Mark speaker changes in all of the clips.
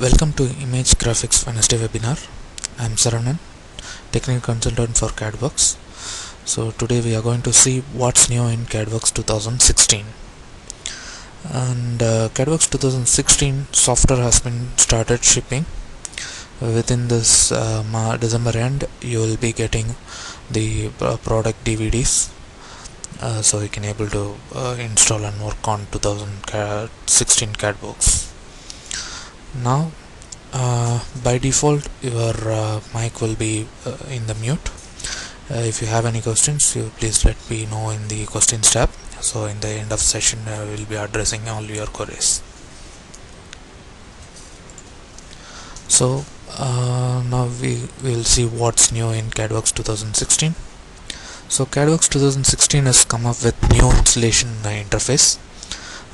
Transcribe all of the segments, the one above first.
Speaker 1: Welcome to ImageGrafix Wednesday webinar. I am Saravanan, technical consultant for CADWorx. So today we are going to see what's new in CADWorx 2016. And CADWorx 2016 software has been started shipping. Within this December end, you will be getting the product DVDs. So you can able to install and work on 2016 CADWorx. Now by default your mic will be in the mute. If you have any questions, you please let me know in the questions tab. So in the end of session we will be addressing all your queries. So now we will see what's new in CADWorx 2016. So CADWorx 2016 has come up with new installation interface,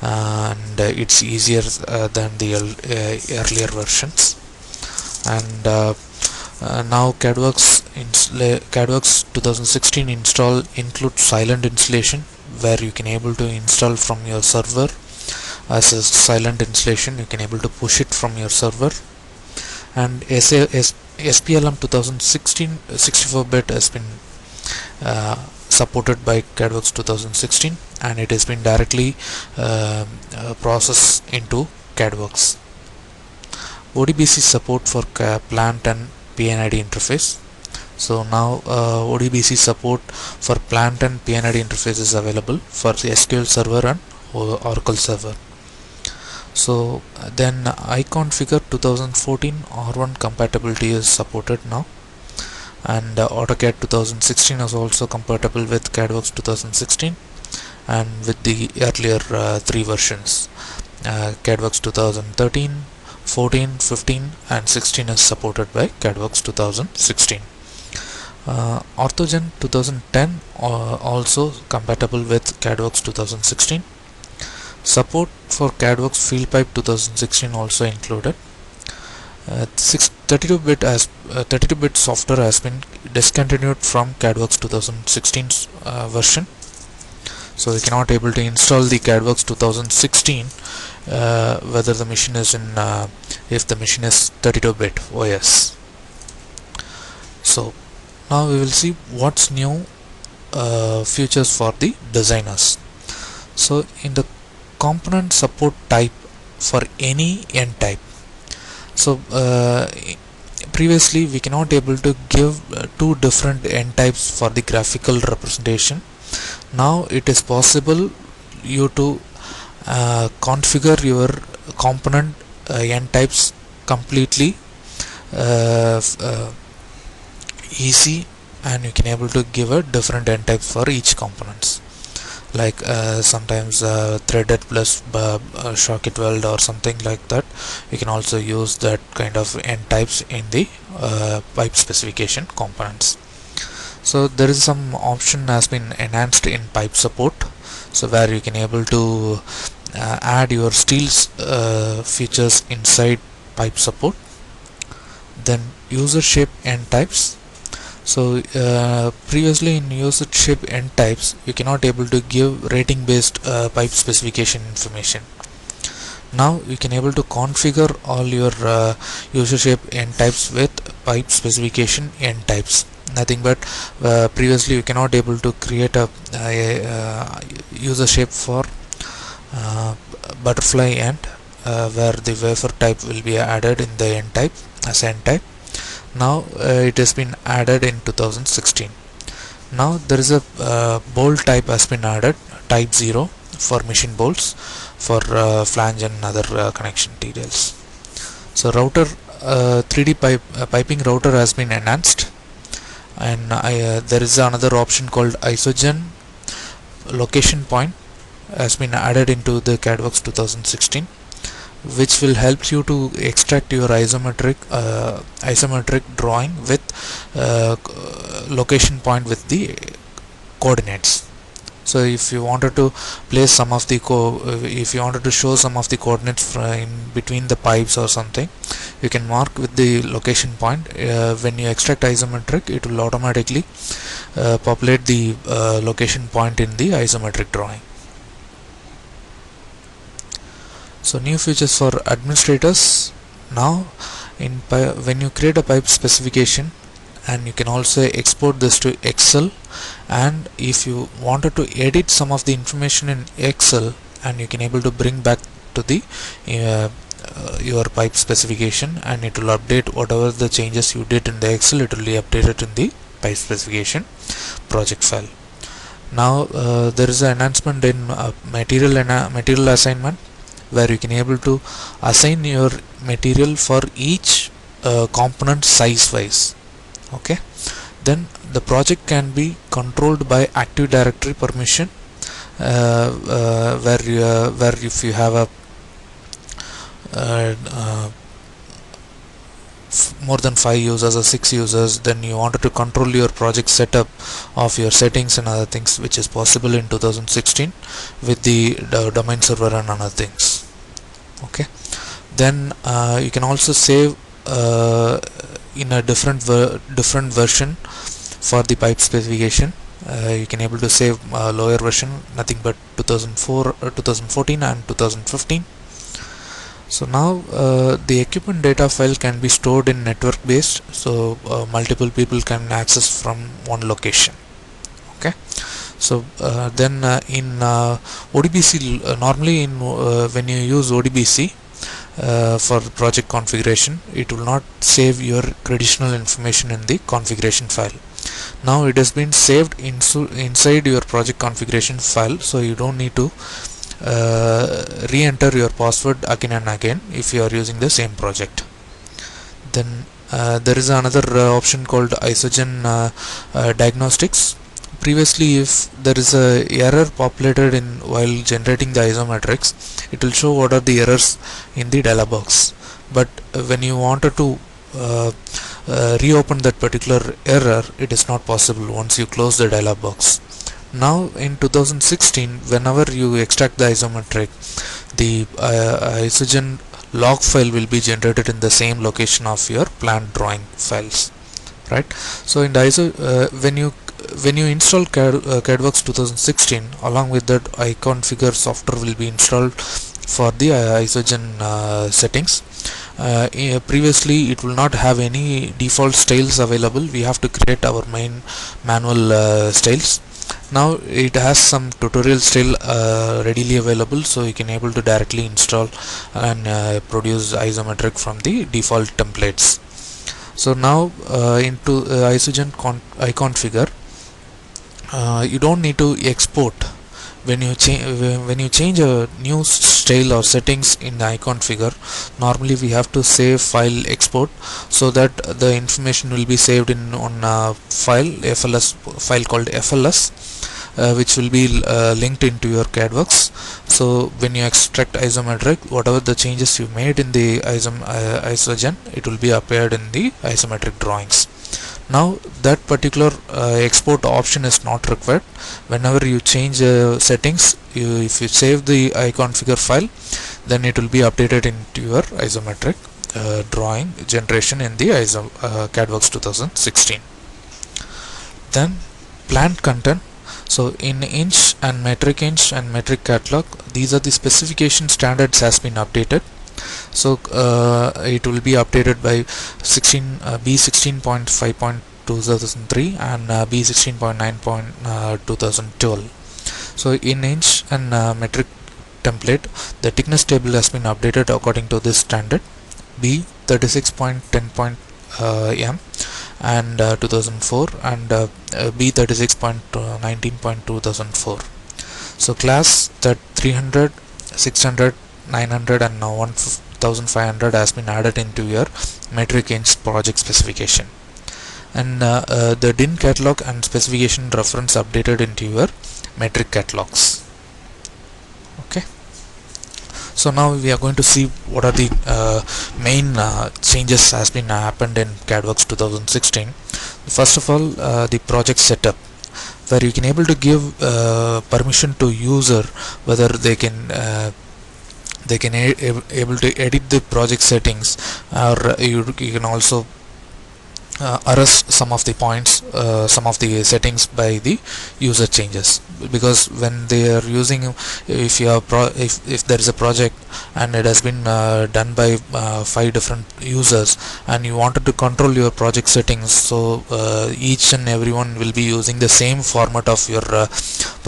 Speaker 1: and it's easier than the earlier versions. And now CADWorx 2016 install includes silent installation, where you can able to install from your server as a silent installation. You can able to push it from your server. And SPLM 2016 64-bit has been supported by CADWorx 2016, and it has been directly processed into CADWorx. ODBC support for plant and PNID interface. So now ODBC support for plant and PNID interface is available for the SQL server and Oracle server. So then iConfigure 2014 R1 compatibility is supported now, and AutoCAD 2016 is also compatible with CADWorx 2016 and with the earlier three versions. CADWorx 2013, 14, 15 and 16 is supported by CADWorx 2016. ISOGEN 2010 also compatible with CADWorx 2016. Support for CADWorx FieldPipe 2016 also included. 32-bit software has been discontinued from CADWorx 2016 version. So we cannot able to install the CADWorx 2016 whether the machine is in if the machine is 32-bit OS. So now we will see what's new features for the designers. So in the component support type for any n type. So previously we cannot able to give two different n types for the graphical representation. Now it is possible you to configure your component n types completely easy, and you can able to give a different n types for each components. Like sometimes threaded plus socket weld or something like that. You can also use that kind of n types in the pipe specification components. So there is some option has been enhanced in pipe support, so where you can able to add your steels features inside pipe support. Then user shape n types. So previously in user shape n types you cannot able to give rating based pipe specification information. Now you can able to configure all your user shape n types with pipe specification n types. Nothing but previously you cannot able to create a user shape for butterfly end where the wafer type will be added in the n type as n type. Now it has been added in 2016. Now there is a bolt type has been added, type 0 for machine bolts for flange and other connection details. So router 3D piping router has been enhanced, and there is another option called ISOGEN location point has been added into the CADWorx 2016, which will help you to extract your isometric drawing with location point with the coordinates. So if you wanted to place some of the if you wanted to show some of the coordinates in between the pipes or something, you can mark with the location point. When you extract isometric, it will automatically populate the location point in the isometric drawing. So new features for administrators. Now when you create a pipe specification, and you can also export this to Excel, and if you wanted to edit some of the information in Excel, and you can able to bring back to the your pipe specification, and it will update whatever the changes you did in the Excel, it will be updated in the pipe specification project file. Now there is an enhancement in material assignment, where you can able to assign your material for each component size wise. Okay, then the project can be controlled by Active Directory permission, where if you have a more than 5 users or 6 users, then you wanted to control your project setup of your settings and other things, which is possible in 2016 with the domain server and other things. Okay, then you can also save in a different version for the pipe specification. You can able to save lower version, nothing but 2014 and 2015. So now the equipment data file can be stored in network based, so multiple people can access from one location. Okay, so then in ODBC, normally in when you use ODBC for project configuration, it will not save your additional information in the configuration file. Now it has been saved inside your project configuration file, so you don't need to re-enter your password again and again if you are using the same project. Then there is another option called Isogen diagnostics. Previously, if there is a error populated in while generating the isometrics, it will show what are the errors in the dialog box. But when you wanted to reopen that particular error, it is not possible once you close the dialog box. Now in 2016, whenever you extract the isometric, the Isogen log file will be generated in the same location of your plant drawing files, right? So in the when you install CADWorx 2016, along with that iConfigure software will be installed for the Isogen settings. Previously it will not have any default styles available. We have to create our main manual styles. Now it has some tutorial style readily available, so you can able to directly install and produce isometric from the default templates. So now into Isogen iConfigure, you don't need to export. When you change a new style or settings in the iConfigure, normally we have to save file export, so that the information will be saved in on a file called FLS, which will be linked into your CADWorx. So when you extract isometric, whatever the changes you made in the Isogen, it will be appeared in the isometric drawings. Now that particular export option is not required. Whenever you change settings, if you save the iConfigure file, then it will be updated into your isometric drawing generation in the CADWorx 2016. Then plant content. So in inch and metric catalog, these are the specification standards has been updated. So it will be updated by B16.5.2003 and B16.9.2012. So in inch and metric template, the thickness table has been updated according to this standard B36.10.m and 2004 and B36.19.2004. So class that 300, 600, 900 and now 1500 has been added into your metric inch project specification, and the DIN catalog and specification reference updated into your metric catalogs. Okay, so now we are going to see what are the main changes has been happened in CADWorx 2016. First of all, the project setup, where you can able to give permission to user whether they can able to edit the project settings, or you can also arrest some of the points, some of the settings by the user changes, because when they are using, if you have if there is a project and it has been done by 5 different users and you wanted to control your project settings, so each and everyone will be using the same format of your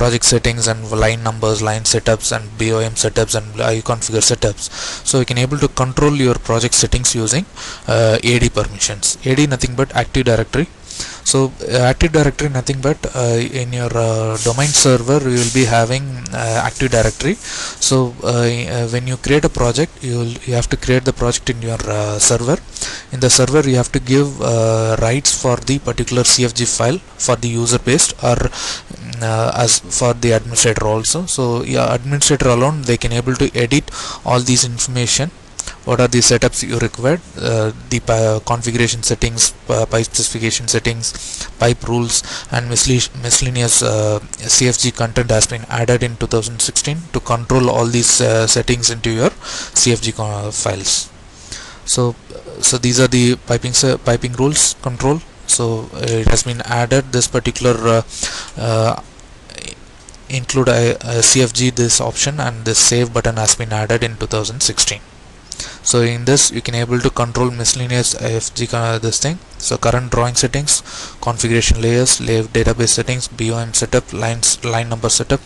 Speaker 1: project settings and line numbers, line setups and BOM setups and iConfigure setups. So you can able to control your project settings using AD permissions. AD nothing but Active Directory. So Active Directory nothing but in your domain server you will be having Active Directory. So when you create a project, you have to create the project in your server. In the server you have to give rights for the particular CFG file for the user based, or as for the administrator also. So yeah, administrator alone they can able to edit all these information. What are the setups you required, the configuration settings, pipe specification settings, pipe rules and miscellaneous CFG content has been added in 2016 to control all these settings into your CFG files. So these are the piping rules control. So it has been added, this particular include a CFG this option, and this save button has been added in 2016. So in this you can able to control miscellaneous FG this thing. So current drawing settings, configuration layers, layout database settings, BOM setup, line number setup,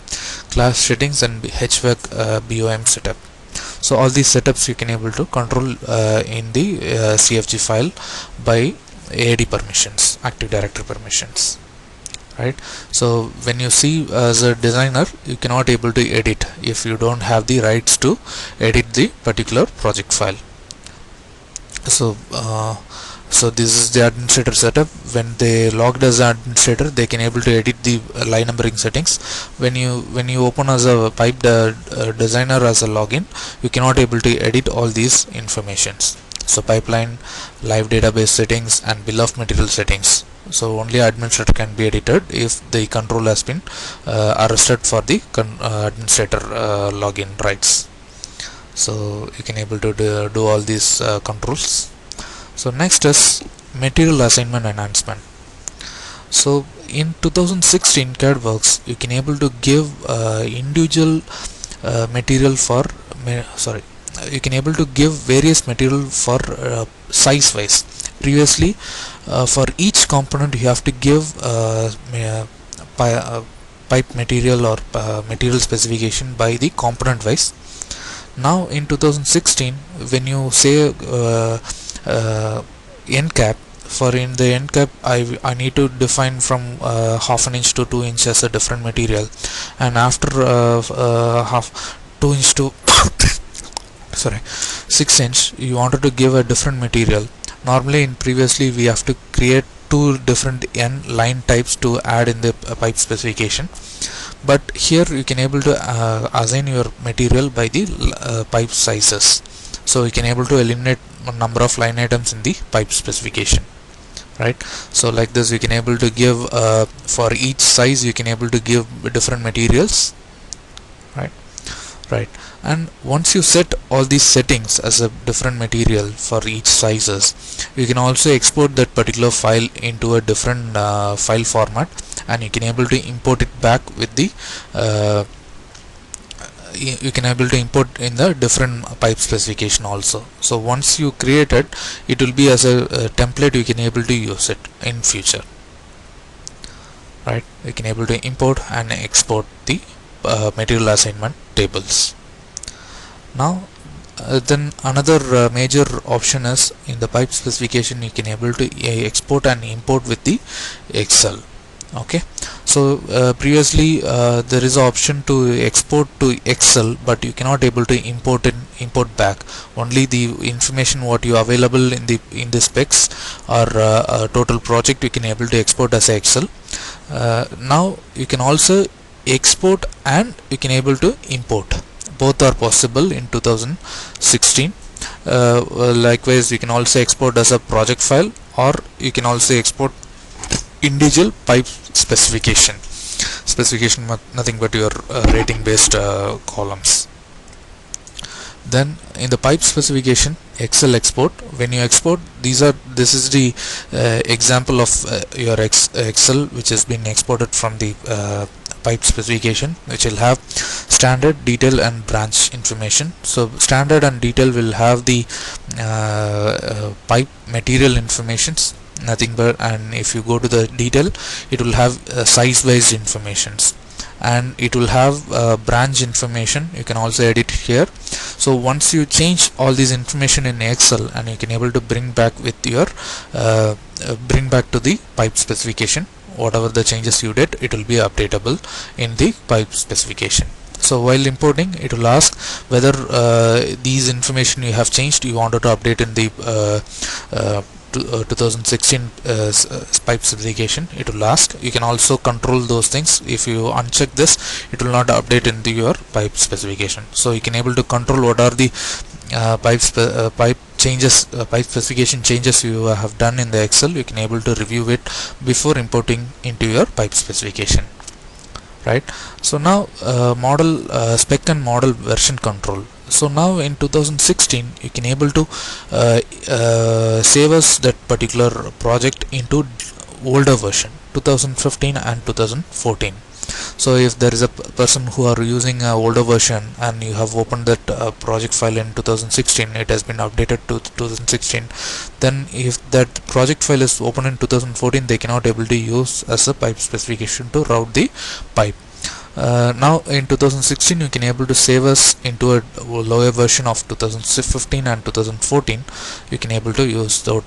Speaker 1: class settings and HVAC BOM setup. So all these setups you can able to control in the CFG file by AD permissions, Active Directory permissions. Right. So when you see as a designer, you cannot able to edit if you don't have the rights to edit the particular project file. So so this is the administrator setup. When they logged as an administrator, they can able to edit the line numbering settings. When you open as a pipe designer as a login, you cannot able to edit all these informations. So pipeline, live database settings and bill of material settings. So only administrator can be edited if the control has been arrested for the administrator login rights. So you can able to do all these controls. So next is material assignment enhancement. So in 2016 CADWorx you can able to give individual material for you can able to give various material for size wise. Previously for each component you have to give pipe material or material specification by the component wise. Now in 2016 when you say end cap, for in the end cap I need to define from half an inch to 2 inch as a different material, and after 2 inch to 6 inch you wanted to give a different material. Normally in previously we have to create 2 different end line types to add in the pipe specification, but here you can able to assign your material by the pipe sizes. So you can able to eliminate a number of line items in the pipe specification, right? So like this you can able to give for each size you can able to give different materials, right? And once you set all these settings as a different material for each sizes, you can also export that particular file into a different file format, and you can able to import it back with the you can able to import in the different pipe specification also. So once you create it, it will be as a template, you can able to use it in future, right? You can able to import and export the material assignment tables. Now then another major option is in the pipe specification you can able to export and import with the Excel. Okay, so previously there is an option to export to Excel, but you cannot able to import back. Only the information what you available in the specs or total project you can able to export as Excel. Now you can also export and you can able to import. Both are possible in 2016. Likewise you can also export as a project file, or you can also export individual pipe specification nothing but your rating based columns. Then in the pipe specification Excel export. When you export, this is the example of your Excel which has been exported from the pipe specification, which will have standard, detail and branch information. So standard and detail will have the pipe material informations, nothing but, and if you go to the detail, it will have size wise informations, and it will have branch information. You can also edit here. So once you change all these information in Excel, and you can able to bring back with your bring back to the pipe specification, whatever the changes you did, it will be updatable in the pipe specification. So while importing, it will ask whether these information you have changed, you wanted to update in the 2016 pipe specification. It will ask. You can also control those things. If you uncheck this, it will not update into your pipe specification. So you can able to control what are the pipe changes, pipe specification changes you have done in the Excel. You can able to review it before importing into your pipe specification, right? So now spec and model version control. So now in 2016, you can able to save us that particular project into older version, 2015 and 2014. So if there is a person who are using a older version, and you have opened that project file in 2016, it has been updated to 2016, then if that project file is open in 2014, they cannot able to use as a pipe specification to route the pipe. Now in 2016, you can able to save us into a lower version of 2015 and 2014. You can able to use the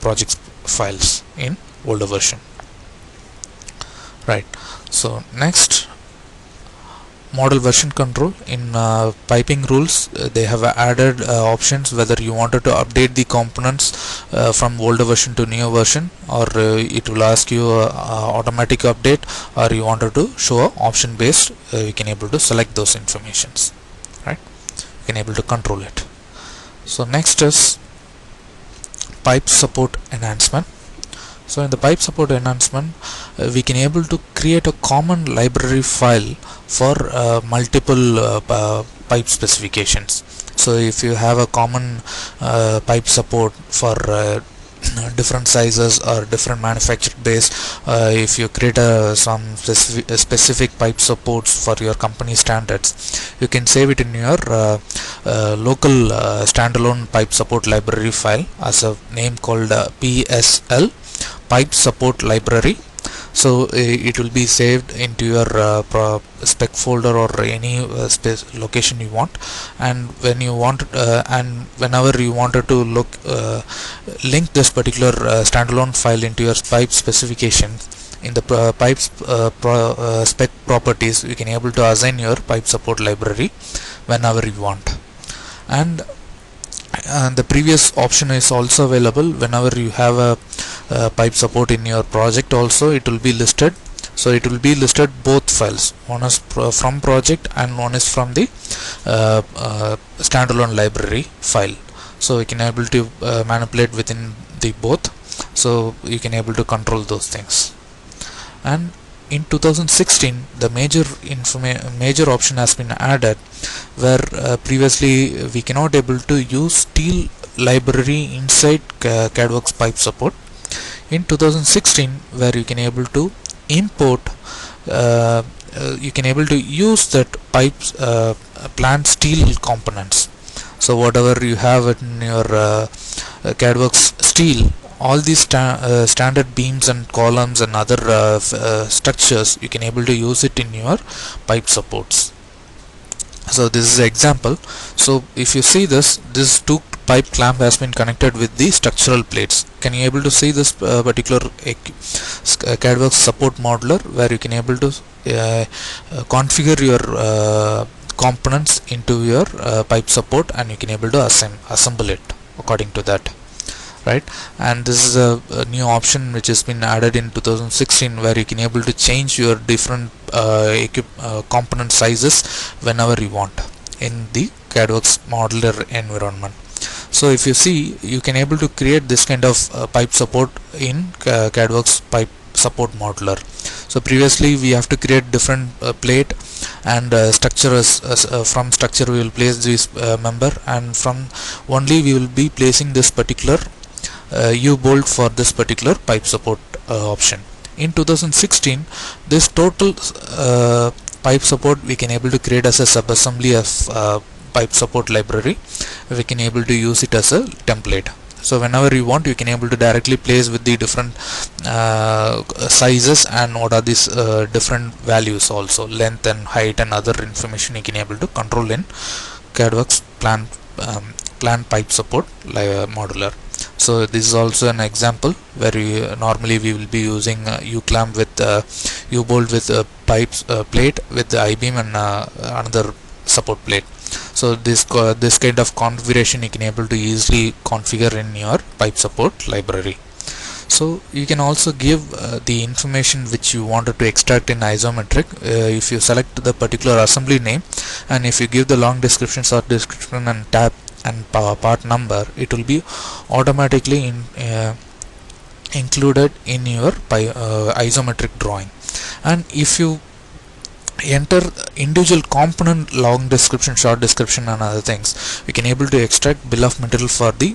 Speaker 1: project files in older version, right? So next, model version control. In piping rules, they have added options whether you wanted to update the components from older version to newer version, or it will ask you automatic update, or you wanted to show option based. You can able to select those informations, right? You can able to control it. So next is pipe support enhancement. So in the pipe support enhancement, we can able to create a common library file for multiple pipe specifications. So if you have a common pipe support for different sizes or different manufactured base, if you create some specific pipe supports for your company standards, you can save it in your local standalone pipe support library file as a name called PSL, pipe support library. So it will be saved into your spec folder or any location you want, and when you want and whenever you wanted to link this particular standalone file into your pipe specification, in the spec properties, you can able to assign your pipe support library whenever you want. And the previous option is also available whenever you have a pipe support in your project. Also it will be listed. So it will be listed both files, one is from project and one is from the standalone library file. So you can able to manipulate within the both, so you can able to control those things. And in 2016, the major option has been added, where previously we cannot able to use steel library inside CADWorx pipe support. In 2016, where you can able to import, you can able to use that pipes plant steel components. So whatever you have in your CADWorx steel, all these standard beams and columns and other structures, you can able to use it in your pipe supports. So this is an example. So if you see this two pipe clamp has been connected with the structural plates. Can you able to see this particular CADWorx support modeler, where you can able to configure your components into your pipe support, and you can able to assemble it according to that, right? And this is a new option which has been added in 2016, where you can able to change your different component sizes whenever you want in the CADWorx modeler environment. So if you see, you can able to create this kind of pipe support in CADWorx pipe support modeler. So previously we have to create different plate, and structure from structure we will place this member, and from only we will be placing this particular U-bolt for this particular pipe support option. In 2016, this total pipe support we can able to create as a sub-assembly of pipe support library. We can able to use it as a template. So whenever you want, you can able to directly place with the different sizes and what are these different values, also length and height and other information you can able to control in CADWorx plant pipe support modular. So this is also an example where normally we will be using U-clamp with U-bolt with pipes plate with the I-beam and another support plate. So this kind of configuration you can able to easily configure in your pipe support library. So you can also give the information which you wanted to extract in isometric. If you select the particular assembly name, and if you give the long description, short description and tab and part number, it will be automatically included in your isometric drawing. And if you enter individual component long description, short description and other things, we can able to extract bill of material for the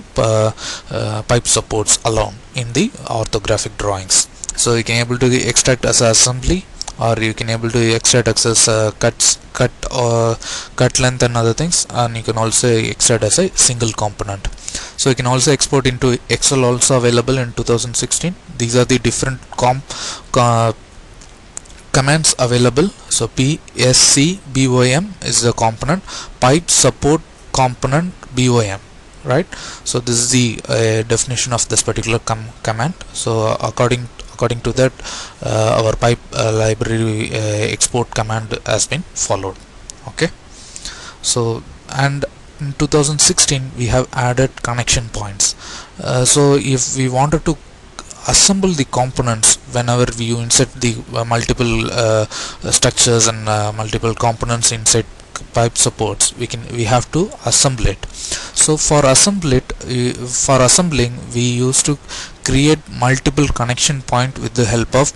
Speaker 1: pipe supports alone in the orthographic drawings. So you can able to extract as assembly, or you can able to extract as cut length and other things, and you can also extract as a single component. So you can also export into Excel, also available in 2016. These are the different commands available. So PSC BOM is the component, pipe support component BOM, right? So this is the definition of this particular command. So according to that, our pipe library export command has been followed. Okay. So, and in 2016 we have added connection points. So if we wanted to assemble the components, whenever we insert the multiple structures and multiple components inside pipe supports, we have to assemble it. So for assembling we used to create multiple connection point with the help of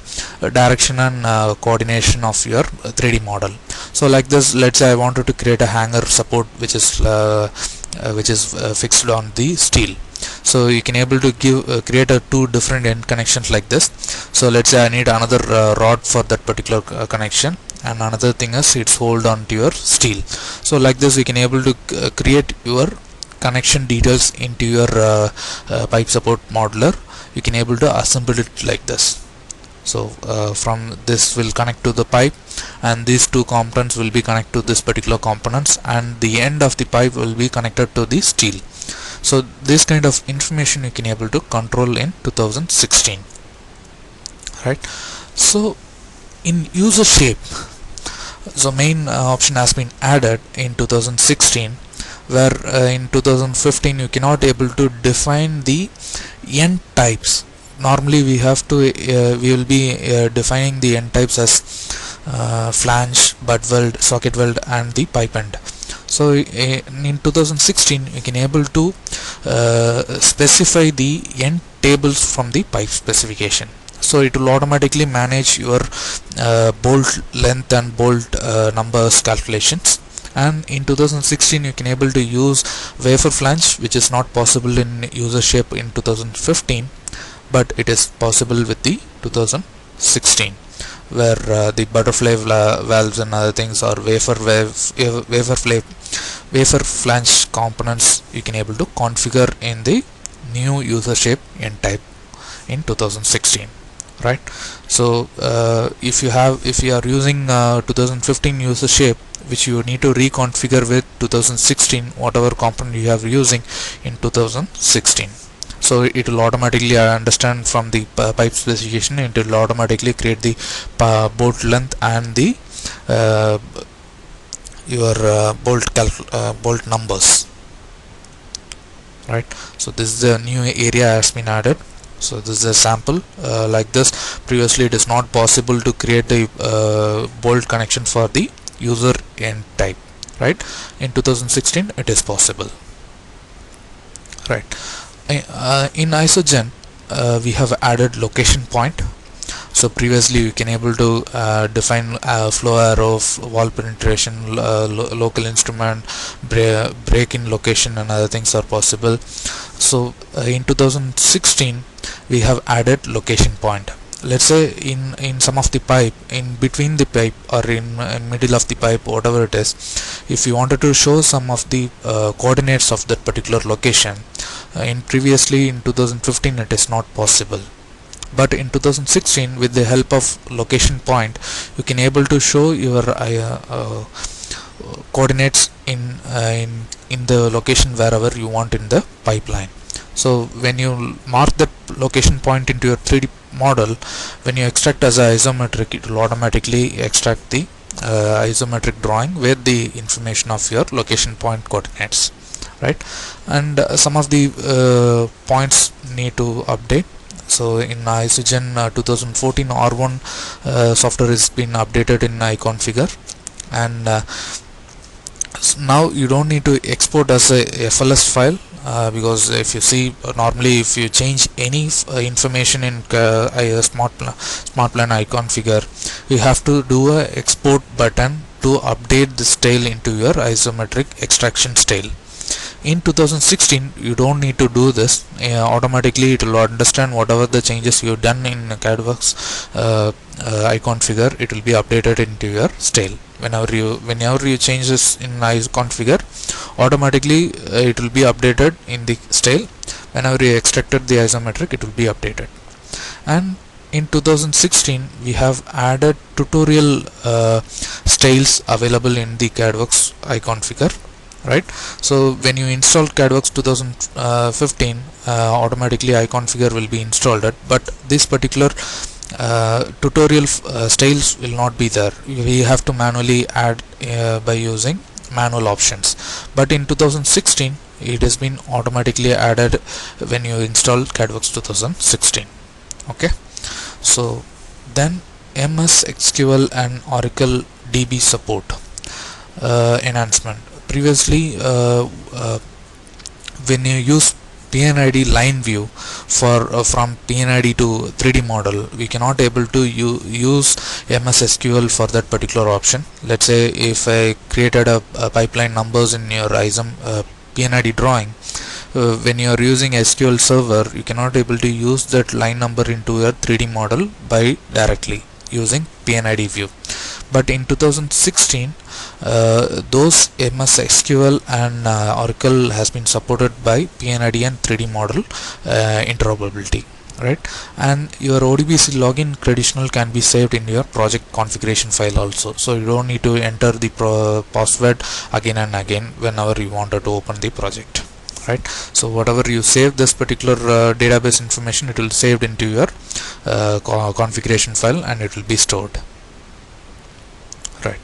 Speaker 1: direction and coordination of your 3D model. So like this, let's say I wanted to create a hanger support which is fixed on the steel. So you can able to create two different end connections like this. So let's say I need another rod for that particular connection, and another thing is it's hold on to your steel. So like this, you can able to create your connection details into your pipe support modeler. You can able to assemble it like this. So from this will connect to the pipe, and these two components will be connected to this particular components, and the end of the pipe will be connected to the steel. So this kind of information you can able to control in 2016, right? So in user shape, so main option has been added in 2016, where in 2015 you cannot able to define the end types. Normally we have to we will be defining the end types as flange, butt weld, socket weld and the pipe end. So in 2016 you can able to specify the end tables from the pipe specification. So it will automatically manage your bolt length and bolt numbers calculations. And in 2016 you can able to use wafer flange, which is not possible in user shape in 2015, but it is possible with the 2016, where the butterfly valves and other things, or wafer flange components you can able to configure in the new user shape end type in 2016, right? So if you are using 2015 user shape, which you need to reconfigure with 2016 whatever component you have using in 2016. So it will automatically understand from the pipe specification. It will automatically create the bolt length and the your bolt numbers, right? So this is the new area has been added. So this is a sample like this. Previously it is not possible to create the bolt connection for the user end type, right? In 2016 it is possible, right? In Isogen we have added location point. So previously you can able to define flow arrow, wall penetration, local instrument, break in location, and other things are possible. So in 2016 we have added location point. Let's say in some of the pipe, in between the pipe or in middle of the pipe, whatever it is, if you wanted to show some of the coordinates of that particular location, in previously in 2015 it is not possible, but in 2016 with the help of location point you can able to show your coordinates in the location wherever you want in the pipeline. So when you mark that location point into your 3D model, when you extract as a isometric, it will automatically extract the isometric drawing with the information of your location point coordinates, right? And some of the points need to update. So in Isogen 2014 R1 software has been updated in iConfigure, and now you don't need to export as a FLS file, because if you see, normally if you change any information in Smart Plan iConfigure, you have to do a export button to update this tail into your isometric extraction tail. In 2016 you don't need to do this. Automatically it will understand whatever the changes you've done in CADWorx iConfigure, it will be updated into your style. Whenever you change this in iConfigure, automatically it will be updated in the style. Whenever you extracted the isometric, it will be updated. And in 2016 we have added tutorial styles available in the CADWorx iConfigure, right? So when you install CADWorx 2015, automatically iConfigure will be installed, but this particular tutorial styles will not be there. We have to manually add by using manual options, but in 2016 it has been automatically added when you install CADWorx 2016. Okay, so then MSSQL and Oracle DB support enhancement. Previously when you use PNID line view for from PNID to 3D model, we cannot able to use MSSQL for that particular option. Let's say if I created a pipeline numbers in your PNID drawing, when you are using SQL server, you cannot able to use that line number into your 3D model by directly using PNID view. But in 2016 those MSSQL and Oracle has been supported by PNID and 3D model interoperability, right? And your ODBC login credential can be saved in your project configuration file also, so you don't need to enter the password again and again whenever you wanted to open the project, right? So whatever you save this particular database information, it will saved into your configuration file and it will be stored, right?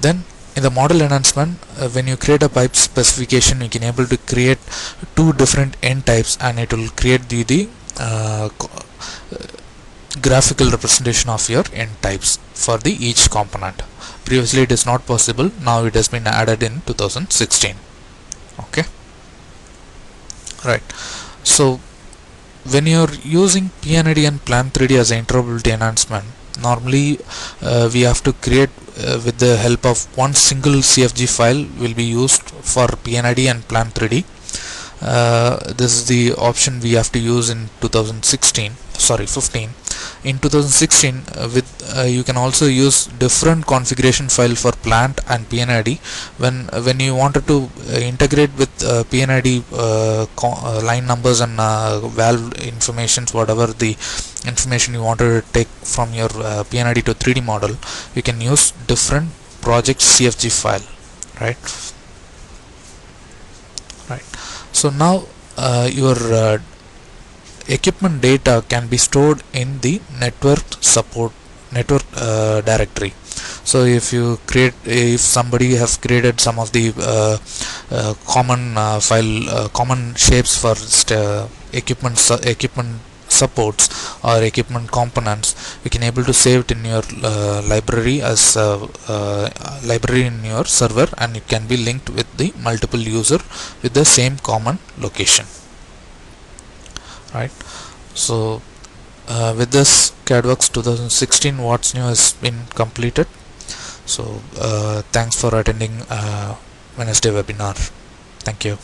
Speaker 1: Then in the model enhancement, when you create a pipe specification, you can able to create two different end types and it will create the graphical representation of your end types for the each component. Previously it is not possible, now it has been added in 2016. Okay, right. So when you are using PNID and Plan 3D as an interoperability enhancement, normally we have to create with the help of one single CFG file will be used for PNID and Plan 3D. This is the option we have to use in 15. In 2016 with you can also use different configuration file for plant and PNID. When you wanted to integrate with PNID line numbers and valve informations, whatever the information you wanted to take from your PNID to 3D model, you can use different project CFG file, right? So now your equipment data can be stored in the network directory. So if somebody has created some of the common shapes for equipment supports or equipment components, you can able to save it in your library as library in your server, and it can be linked with the multiple user with the same common location, right? So with this CADWorx 2016 What's New has been completed. So thanks for attending Wednesday webinar. Thank you.